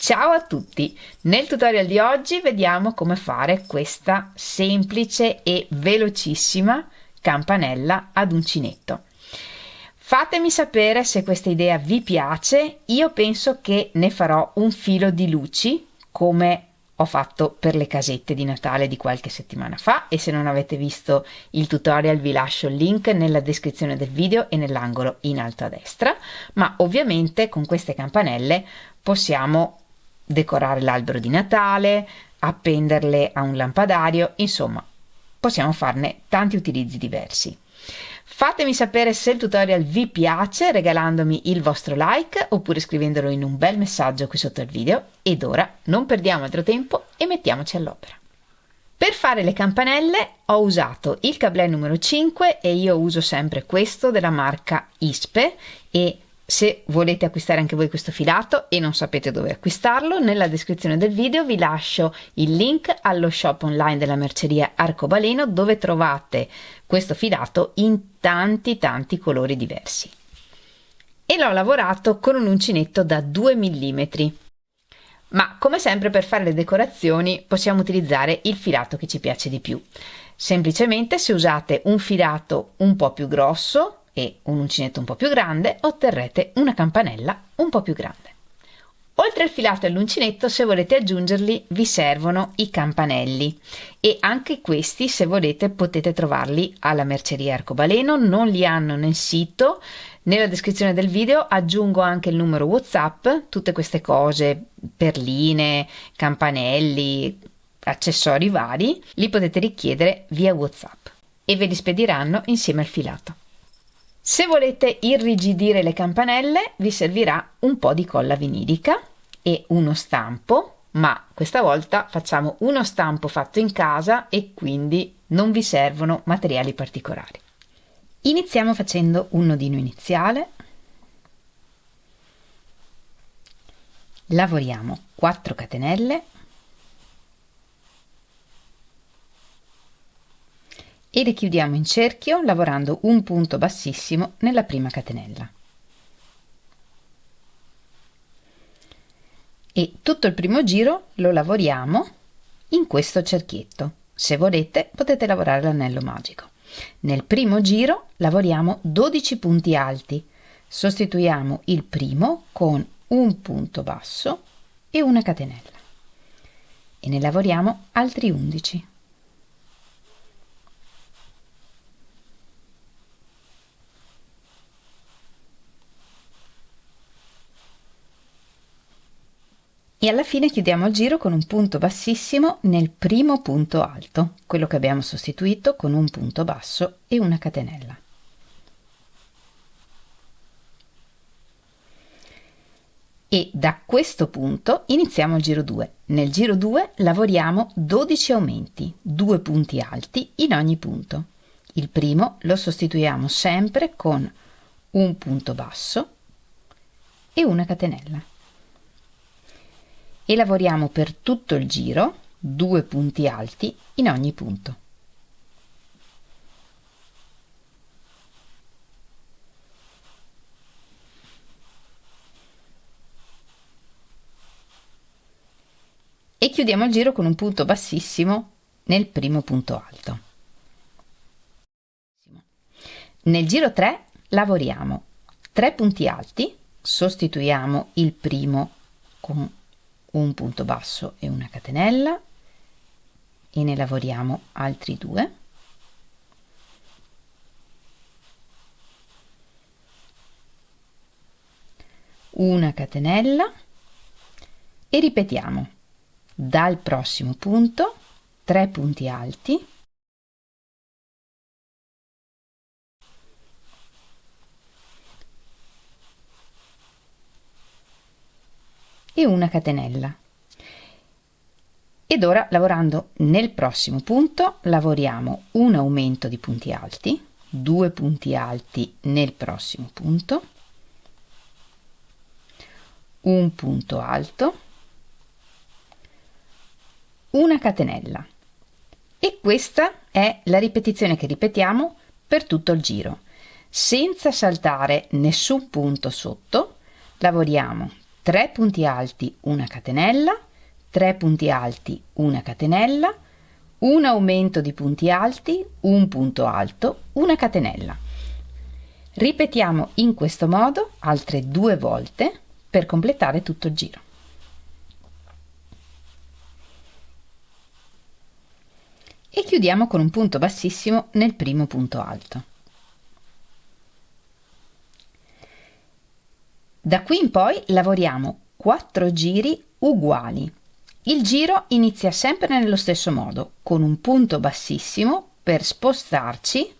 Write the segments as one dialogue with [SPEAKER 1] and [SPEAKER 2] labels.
[SPEAKER 1] Ciao a tutti! Nel tutorial di oggi vediamo come fare questa semplice e velocissima campanella ad uncinetto. Fatemi sapere se questa idea vi piace. Io penso che ne farò un filo di luci come ho fatto per le casette di Natale di qualche settimana fa, e se non avete visto il tutorial vi lascio il link nella descrizione del video e nell'angolo in alto a destra. Ma ovviamente con queste campanelle possiamo decorare l'albero di Natale, appenderle a un lampadario, insomma possiamo farne tanti utilizzi diversi. Fatemi sapere se il tutorial vi piace regalandomi il vostro like oppure scrivendolo in un bel messaggio qui sotto il video, ed ora non perdiamo altro tempo e mettiamoci all'opera. Per fare le campanelle ho usato il cablè numero 5 e io uso sempre questo della marca ISPE, e se volete acquistare anche voi questo filato e non sapete dove acquistarlo, nella descrizione del video vi lascio il link allo shop online della merceria Arcobaleno, dove trovate questo filato in tanti colori diversi. E l'ho lavorato con un uncinetto da 2 mm. Ma come sempre per fare le decorazioni possiamo utilizzare il filato che ci piace di più. Semplicemente, se usate un filato un po' più grosso e un uncinetto un po' più grande, otterrete una campanella un po' più grande. Oltre al filato e all'uncinetto, se volete aggiungerli, vi servono i campanelli, e anche questi, se volete, potete trovarli alla merceria Arcobaleno. Non li hanno nel sito. Nella descrizione del video aggiungo anche il numero WhatsApp. Tutte queste cose, perline, campanelli, accessori vari, li potete richiedere via WhatsApp e ve li spediranno insieme al filato. Se volete irrigidire le campanelle vi servirà un po' di colla vinilica e uno stampo, ma questa volta facciamo uno stampo fatto in casa e quindi non vi servono materiali particolari. Iniziamo facendo un nodino iniziale, lavoriamo 4 catenelle e le chiudiamo in cerchio lavorando un punto bassissimo nella prima catenella. E tutto il primo giro lo lavoriamo in questo cerchietto. Se volete potete lavorare l'anello magico. Nel primo giro lavoriamo 12 punti alti, sostituiamo il primo con un punto basso e una catenella e ne lavoriamo altri 11. E alla fine chiudiamo il giro con un punto bassissimo nel primo punto alto, quello che abbiamo sostituito con un punto basso e una catenella. E da questo punto iniziamo il giro 2. Nel giro 2 lavoriamo 12 aumenti, 2 punti alti in ogni punto. Il primo lo sostituiamo sempre con un punto basso e una catenella. E lavoriamo per tutto il giro 2 punti alti in ogni punto. E chiudiamo il giro con un punto bassissimo nel primo punto alto. Nel giro 3 lavoriamo 3 punti alti, sostituiamo il primo con un punto basso e una catenella e ne lavoriamo altri 2. Una catenella e ripetiamo dal prossimo punto 3 punti alti e una catenella. Ed ora, lavorando nel prossimo punto, lavoriamo un aumento di punti alti, 2 punti alti nel prossimo punto, un punto alto, una catenella, e questa è la ripetizione che ripetiamo per tutto il giro, senza saltare nessun punto sotto. Lavoriamo 3 punti alti, una catenella, 3 punti alti, una catenella, un aumento di punti alti, un punto alto, una catenella. Ripetiamo in questo modo altre 2 volte per completare tutto il giro. E chiudiamo con un punto bassissimo nel primo punto alto. Da qui in poi lavoriamo 4 giri uguali. Il giro inizia sempre nello stesso modo, con un punto bassissimo per spostarci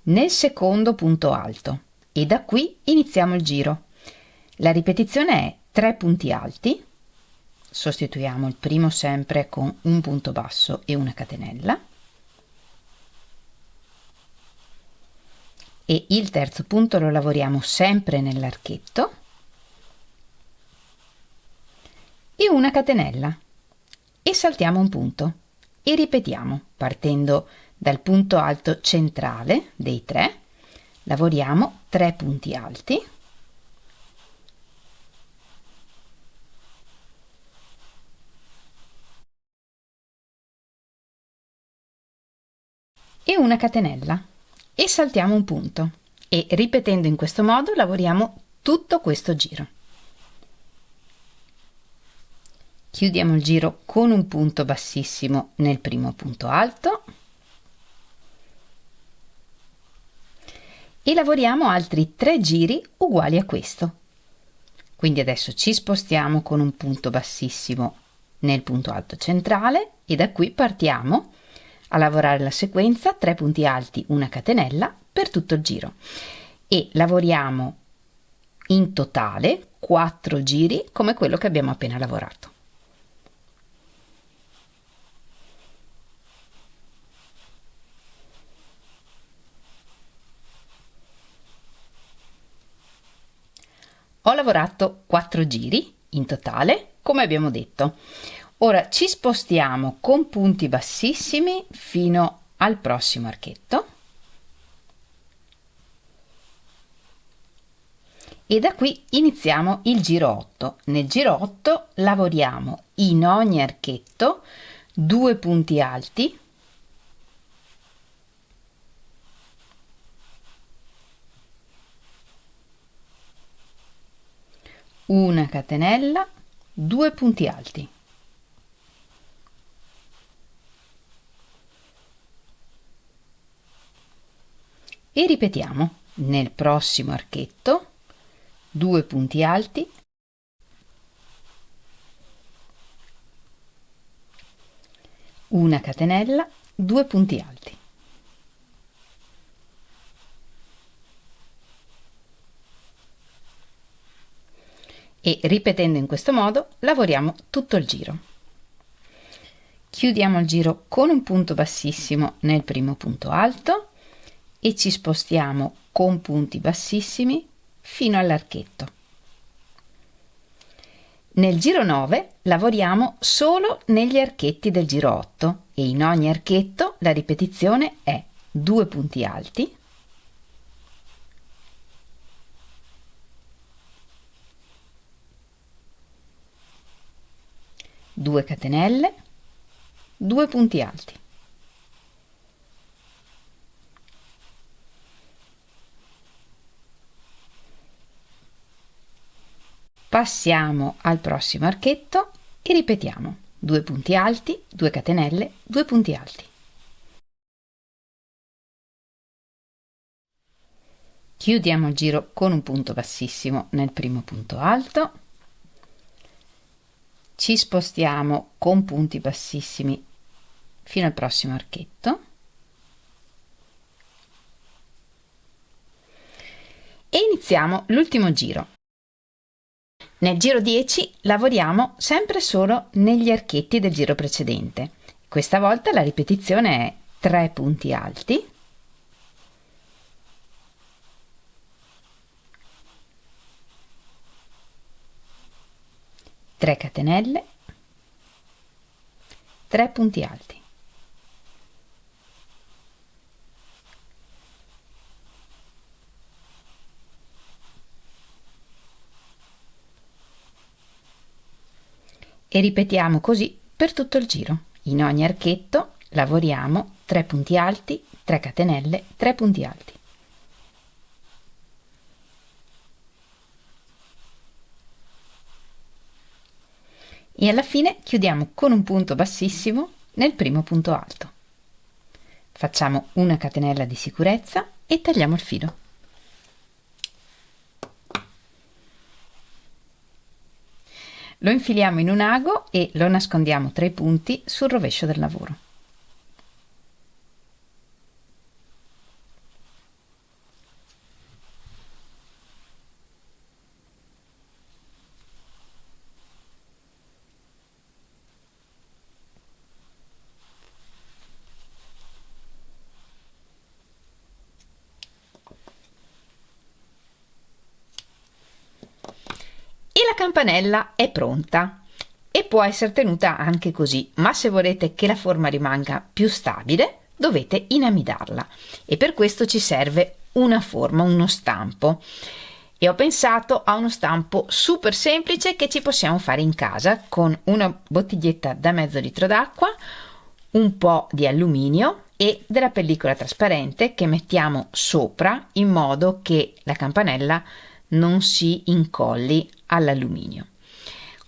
[SPEAKER 1] nel secondo punto alto e da qui iniziamo il giro. La ripetizione è 3 punti alti, sostituiamo il primo sempre con un punto basso e una catenella e il terzo punto lo lavoriamo sempre nell'archetto e una catenella e saltiamo un punto e ripetiamo partendo dal punto alto centrale dei 3, lavoriamo 3 punti alti e una catenella e saltiamo un punto e ripetendo in questo modo lavoriamo tutto questo giro. Chiudiamo il giro con un punto bassissimo nel primo punto alto e lavoriamo altri 3 giri uguali a questo. Quindi adesso ci spostiamo con un punto bassissimo nel punto alto centrale e da qui partiamo a lavorare la sequenza 3 punti alti, una catenella per tutto il giro e lavoriamo in totale 4 giri come quello che abbiamo appena lavorato. Ho lavorato 4 giri in totale, come abbiamo detto. Ora ci spostiamo con punti bassissimi fino al prossimo archetto e da qui iniziamo il giro 8. Nel giro 8 lavoriamo in ogni archetto 2 punti alti, una catenella, 2 punti alti. E ripetiamo nel prossimo archetto 2 punti alti, una catenella, 2 punti alti. E ripetendo in questo modo lavoriamo tutto il giro. Chiudiamo il giro con un punto bassissimo nel primo punto alto e ci spostiamo con punti bassissimi fino all'archetto. Nel giro 9 lavoriamo solo negli archetti del giro 8 e in ogni archetto la ripetizione è 2 punti alti, due catenelle, 2 punti alti. Passiamo al prossimo archetto e ripetiamo 2 punti alti, 2 catenelle, 2 punti alti. Chiudiamo il giro con un punto bassissimo nel primo punto alto, ci spostiamo con punti bassissimi fino al prossimo archetto e iniziamo l'ultimo giro. Nel giro 10 lavoriamo sempre solo negli archetti del giro precedente. Questa volta la ripetizione è 3 punti alti, tre catenelle, 3 punti alti. e ripetiamo così per tutto il giro. In ogni archetto lavoriamo 3 punti alti, 3 catenelle, 3 punti alti. E alla fine chiudiamo con un punto bassissimo nel primo punto alto. Facciamo una catenella di sicurezza e tagliamo il filo. Lo infiliamo in un ago e lo nascondiamo tra i punti sul rovescio del lavoro. E la campanella è pronta e può essere tenuta anche così, ma se volete che la forma rimanga più stabile dovete inamidarla e per questo ci serve una forma, uno stampo. E ho pensato a uno stampo super semplice che ci possiamo fare in casa con una bottiglietta da mezzo litro d'acqua, un po' di alluminio e della pellicola trasparente che mettiamo sopra in modo che la campanella non si incolli all'alluminio.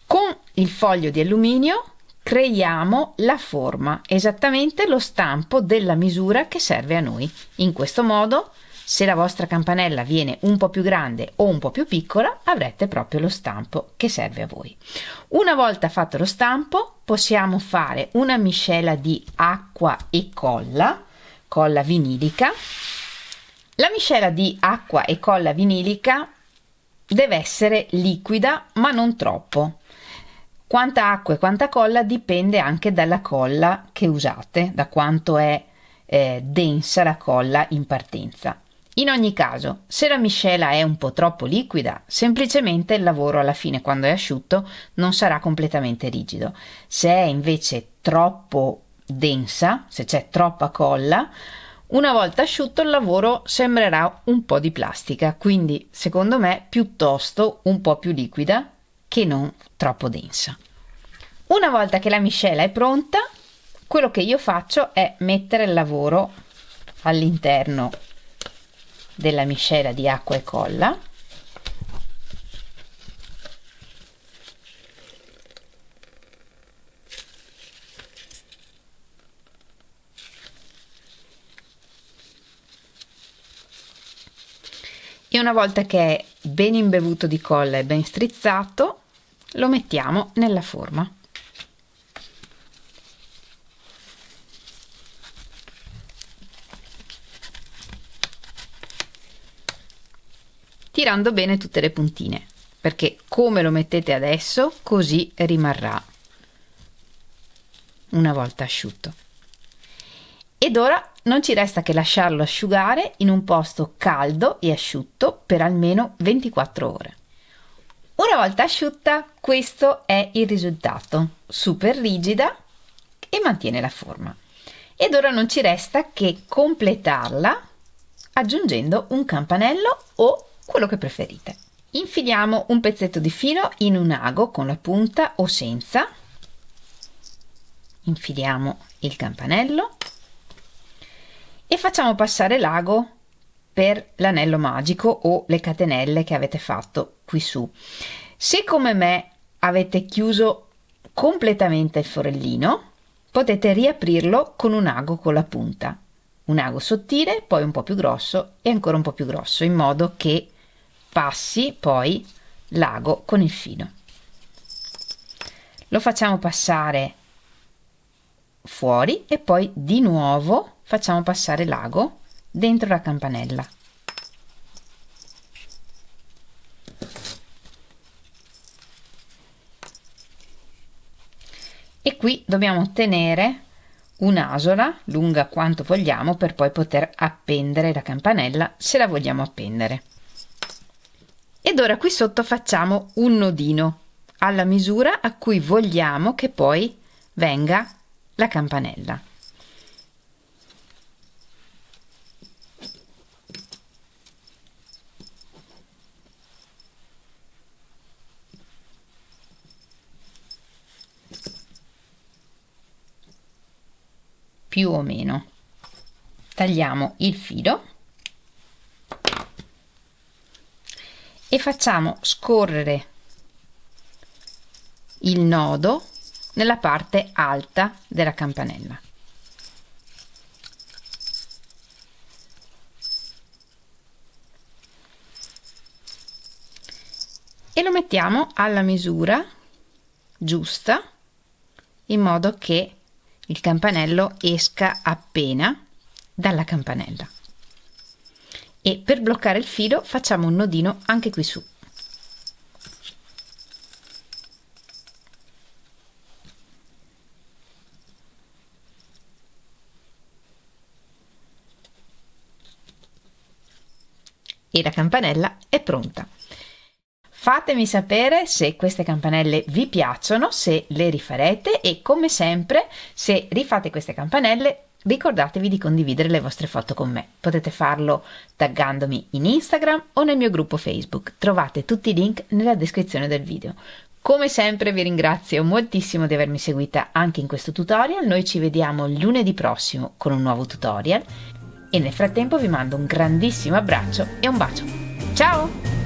[SPEAKER 1] Con il foglio di alluminio creiamo la forma, esattamente lo stampo della misura che serve a noi. In questo modo, se la vostra campanella viene un po' più grande o un po' più piccola, avrete proprio lo stampo che serve a voi. Una volta fatto lo stampo, possiamo fare una miscela di acqua e colla vinilica. La miscela di acqua e colla vinilica deve essere liquida, ma non troppo. Quanta acqua e quanta colla dipende anche dalla colla che usate, da quanto è densa la colla in partenza. In ogni caso, se la miscela è un po' troppo liquida, semplicemente il lavoro alla fine, quando è asciutto, non sarà completamente rigido. Se è invece troppo densa, se c'è troppa colla, una volta asciutto il lavoro sembrerà un po' di plastica, quindi secondo me piuttosto un po' più liquida che non troppo densa. Una volta che la miscela è pronta, quello che io faccio è mettere il lavoro all'interno della miscela di acqua e colla. E una volta che è ben imbevuto di colla e ben strizzato, lo mettiamo nella forma. Tirando bene tutte le puntine, perché come lo mettete adesso, così rimarrà una volta asciutto. Ed ora non ci resta che lasciarlo asciugare in un posto caldo e asciutto per almeno 24 ore. Una volta asciutta, questo è il risultato, super rigida e mantiene la forma. Ed ora non ci resta che completarla aggiungendo un campanello o quello che preferite. Infiliamo un pezzetto di filo in un ago con la punta o senza. Infiliamo il campanello e facciamo passare l'ago per l'anello magico o le catenelle che avete fatto qui su. Se come me avete chiuso completamente il forellino, potete riaprirlo con un ago con la punta. Un ago sottile, poi un po' più grosso e ancora un po' più grosso, in modo che passi poi l'ago con il filo. Lo facciamo passare fuori e poi di nuovo facciamo passare l'ago dentro la campanella. E qui dobbiamo tenere un'asola lunga quanto vogliamo per poi poter appendere la campanella se la vogliamo appendere. Ed ora qui sotto facciamo un nodino alla misura a cui vogliamo che poi venga la campanella. più o meno. Tagliamo il filo e facciamo scorrere il nodo nella parte alta della campanella. E lo mettiamo alla misura giusta, in modo che il campanello esca appena dalla campanella. E per bloccare il filo facciamo un nodino anche qui su. E la campanella è pronta. Fatemi sapere se queste campanelle vi piacciono, se le rifarete e come sempre, se rifate queste campanelle, ricordatevi di condividere le vostre foto con me. Potete farlo taggandomi in Instagram o nel mio gruppo Facebook. Trovate tutti i link nella descrizione del video. Come sempre vi ringrazio moltissimo di avermi seguita anche in questo tutorial. Noi ci vediamo lunedì prossimo con un nuovo tutorial e nel frattempo vi mando un grandissimo abbraccio e un bacio. Ciao!